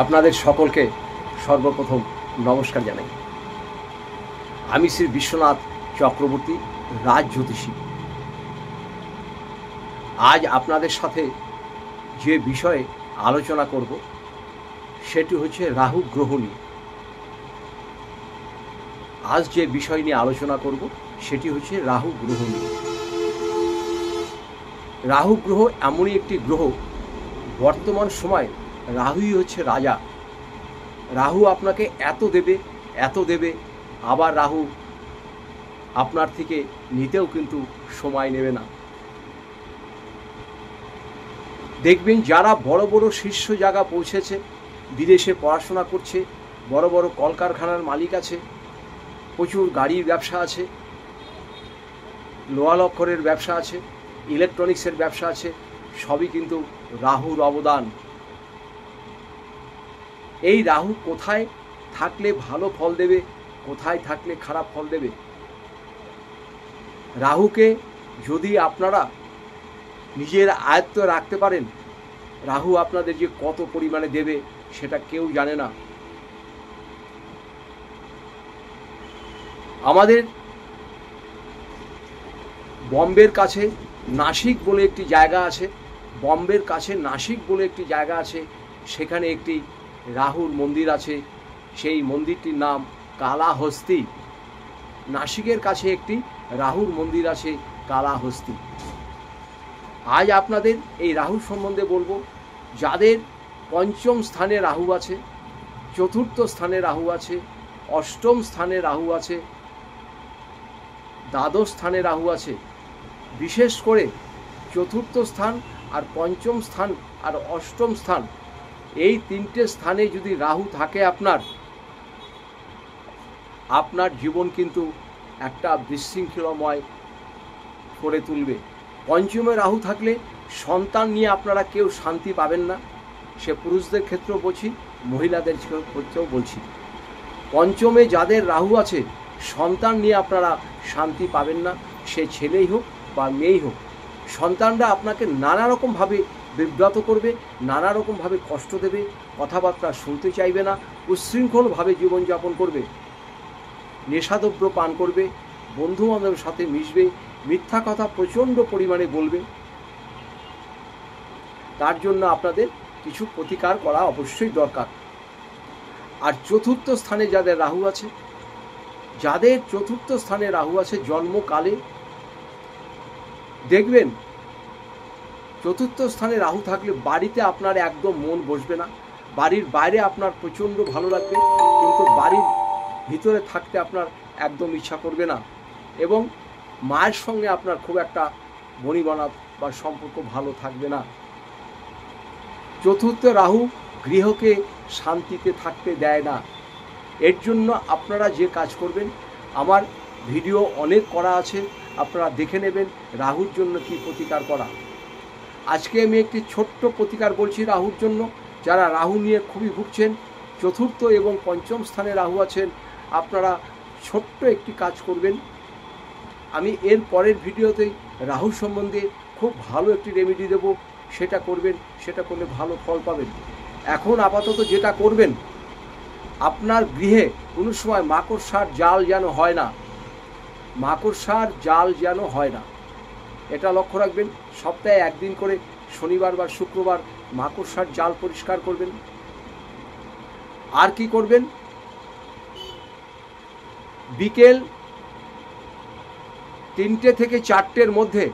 আপনাদের সকলকে সর্বপ্রথম নমস্কার জানাই। আমি শ্রী বিশ্বনাথ চক্রবর্তী, রাজ জ্যোতিষী। আজ আপনাদের সাথে যে বিষয়ে আলোচনা করব সেটি হচ্ছে রাহু গ্রহ নিয়ে। আজ যে বিষয় নিয়ে আলোচনা করব সেটি হচ্ছে রাহু গ্রহ নিয়ে। রাহু গ্রহ এমনই একটি গ্রহ, বর্তমান সময় রাহুই হচ্ছে রাজা। রাহু আপনাকে এত দেবে, আবার রাহু আপনার থেকে নিতেও কিন্তু সময় নেবে না। দেখবেন যারা বড় বড় শীর্ষ জায়গা পৌঁছেছে, বিদেশে পড়াশোনা করছে, বড় বড় কলকারখানার মালিক আছে, প্রচুর গাড়ির ব্যবসা আছে, লোহা লক্করের ব্যবসা আছে, ইলেকট্রনিক্সের ব্যবসা আছে, সবই কিন্তু রাহুর অবদান। এই রাহু কোথায় থাকলে ভালো ফল দেবে, কোথায় থাকলে খারাপ ফল দেবে, রাহুকে যদি আপনারা নিজের আয়ত্তে রাখতে পারেন, রাহু আপনাদের যে কত পরিমাণে দেবে সেটা কেউ জানে না। আমাদের বম্বের কাছে নাসিক বলে একটি জায়গা আছে, সেখানে একটি রাহুর মন্দির আছে। সেই মন্দিরটির নাম কালাহস্তি। নাসিকের কাছে একটি রাহুর মন্দির আছে, কালাহস্তি। আজ আপনাদের এই রাহু সম্বন্ধে বলবো। যাদের পঞ্চম স্থানে রাহু আছে, চতুর্থ স্থানে রাহু আছে, অষ্টম স্থানে রাহু আছে, দ্বাদশ স্থানে রাহু আছে, বিশেষ করে চতুর্থ স্থান আর পঞ্চম স্থান আর অষ্টম স্থান, এই তিনটে স্থানে যদি রাহু থাকে আপনার জীবন কিন্তু একটা বিশৃঙ্খলাময় করে তুলবে। পঞ্চমে রাহু থাকলে সন্তান নিয়ে আপনারা কেউ শান্তি পাবেন না। সে পুরুষদের ক্ষেত্রেও বলছি, মহিলাদের ক্ষেত্রেও বলছি। পঞ্চমে যাদের রাহু আছে, সন্তান নিয়ে আপনারা শান্তি পাবেন না। সে ছেলেই হোক বা মেয়েই হোক, সন্তানরা আপনাকে নানা রকমভাবে বিব্রত করবে, নানা রকমভাবে কষ্ট দেবে, কথাবার্তা শুনতে চাইবে না, উচ্ছৃঙ্খলভাবে জীবনযাপন করবে, নেশাদ্রব্য পান করবে, বন্ধু বান্ধবের সাথে মিশবে, মিথ্যা কথা প্রচণ্ড পরিমাণে বলবে। তার জন্য আপনাদের কিছু প্রতিকার করা অবশ্যই দরকার। আর চতুর্থ স্থানে যাদের রাহু আছে, জন্মকালে দেখবেন চতুর্থ স্থানে রাহু থাকলে বাড়িতে আপনার একদম মন বসবে না। বাড়ির বাইরে আপনার প্রচণ্ড ভালো লাগবে, কিন্তু বাড়ির ভিতরে থাকতে আপনার একদম ইচ্ছা করবে না, এবং মায়ের সঙ্গে আপনার খুব একটা বনিবনা বা সম্পর্ক ভালো থাকবে না। চতুর্থ রাহু গৃহকে শান্তিতে থাকতে দেয় না। এর জন্য আপনারা যে কাজ করবেন, আমার ভিডিও অনেক করা আছে, আপনারা দেখে নেবেন রাহুর জন্য কি প্রতিকার করা। আজকে আমি একটি ছোট্ট প্রতিকার বলছি রাহুর জন্য। যারা রাহু নিয়ে খুবই ভুগছেন, চতুর্থ এবং পঞ্চম স্থানে রাহু আছেন, আপনারা ছোট্ট একটি কাজ করবেন। আমি এর পরের ভিডিওতেই রাহু সম্বন্ধে খুব ভালো একটি রেমেডি দেব, সেটা করবেন, সেটা করলে ভালো ফল পাবেন। এখন আপাতত যেটা করবেন, আপনার গৃহে কোনো সময় মাকড়সার জাল যেন হয় না, এটা লক্ষ্য রাখবেন। সপ্তাহে একদিন করে শনিবার বা শুক্রবার মাকড়সার জাল পরিষ্কার করবেন। আর কি করবেন, বিকেল 3টে থেকে 4টের মধ্যে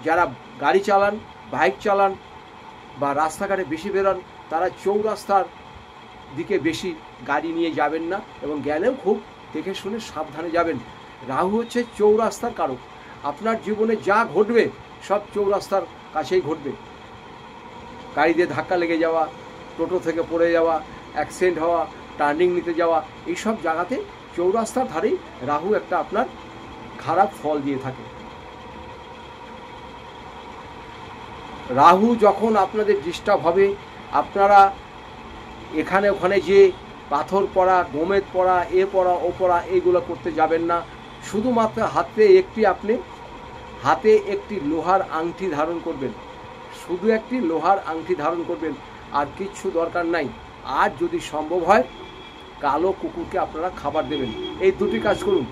যারা গাড়ি চালান, বাইক চালান বা রাস্তাঘাটে বেশি বেরোন, তারা চৌরাস্তার দিকে বেশি গাড়ি নিয়ে যাবেন না, এবং গেলেও খুব দেখে শুনে সাবধানে যাবেন। রাহু হচ্ছে চৌরাস্তার কারক। আপনার জীবনে যা ঘটবে সব চৌরাস্তার কাছেই ঘটবে। গাড়িতে ধাক্কা লেগে যাওয়া, টোটো থেকে পড়ে যাওয়া, অ্যাক্সিডেন্ট হওয়া, টার্নিং নিতে যাওয়া, এইসব জায়গাতে চৌরাস্তার ধারেই রাহু একটা আপনার খারাপ ফল দিয়ে থাকে। রাহু যখন আপনাদের ডিস্টার্ব হবে, আপনারা এখানে ওখানে যে পাথর পড়া, গোমেদ পড়া, এ পড়া ও পড়া, এইগুলো করতে যাবেন না। শুধুমাত্র হাতে একটি লোহার আংটি ধারণ করবেন, আর কিচ্ছু দরকার নাই। আর যদি সম্ভব হয় কালো কুকুরকে আপনারা খাবার দেবেন। এই দুটি কাজ করুন।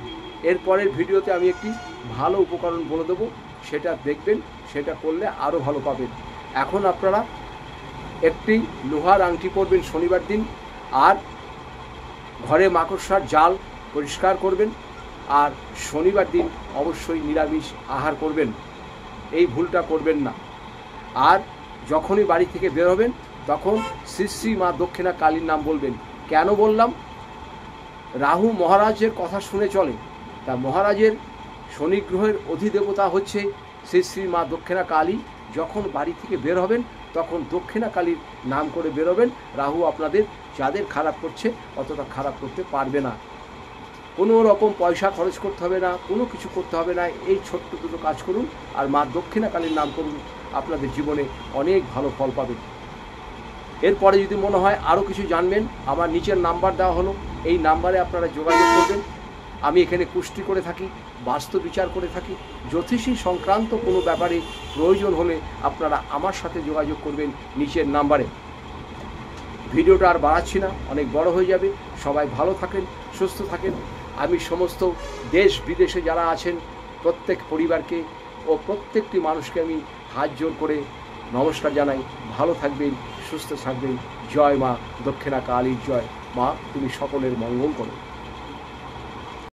এরপরের ভিডিওতে আমি একটি ভালো উপকরণ বলে দেবো, সেটা দেখবেন, সেটা করলে আরও ভালো পাবেন। এখন আপনারা একটি লোহার আংটি পরবেন শনিবার দিন, আর ঘরে মাকড়সার জাল পরিষ্কার করবেন, আর শনিবার দিন অবশ্যই নিরামিষ আহার করবেন। এই ভুলটা করবেন না। আর যখনই বাড়ি থেকে বের হবেন তখন শ্রী শ্রী মা দক্ষিণা কালীর নাম বলবেন। কেন বললাম? রাহু মহারাজের কথা শুনে চলে, তা মহারাজের শনি গ্রহের অধিদেবতা হচ্ছে শ্রী শ্রী মা দক্ষিণা কালী। যখন বাড়ি থেকে বের হবেন তখন দক্ষিণা কালীর নাম করে বেরোবেন। রাহু আপনাদের যাদের খারাপ করছে অতটা খারাপ করতে পারবে না। কোনো রকম পয়সা খরচ করতে হবে না, কোনো কিছু করতে হবে না। এই ছোট্ট দুটো কাজ করুন আর মা দক্ষিণা কালীর নাম করুন, আপনাদের জীবনে অনেক ভালো ফল পাবেন। এরপরে যদি মনে হয় আরও কিছু জানবেন, আমার নিচের নাম্বার দেওয়া হলো, এই নাম্বারে আপনারা যোগাযোগ করবেন। আমি এখানে কুষ্টি করে থাকি, বাস্তু বিচার করে থাকি। জ্যোতিষী সংক্রান্ত কোনো ব্যাপারে প্রয়োজন হলে আপনারা আমার সাথে যোগাযোগ করবেন নিচের নাম্বারে। ভিডিওটা আর বাড়াচ্ছি না, অনেক বড় হয়ে যাবে। সবাই ভালো থাকেন, সুস্থ থাকেন। আমি সমস্ত দেশ বিদেশে যারা আছেন প্রত্যেক পরিবারকে ও প্রত্যেকটি মানুষকে আমি হাত জোর করে নমস্কার জানাই। ভালো থাকবেন, সুস্থ থাকবেন। জয় মা দক্ষিণা কালীর জয়। মা তুমি সকলের মঙ্গল করো।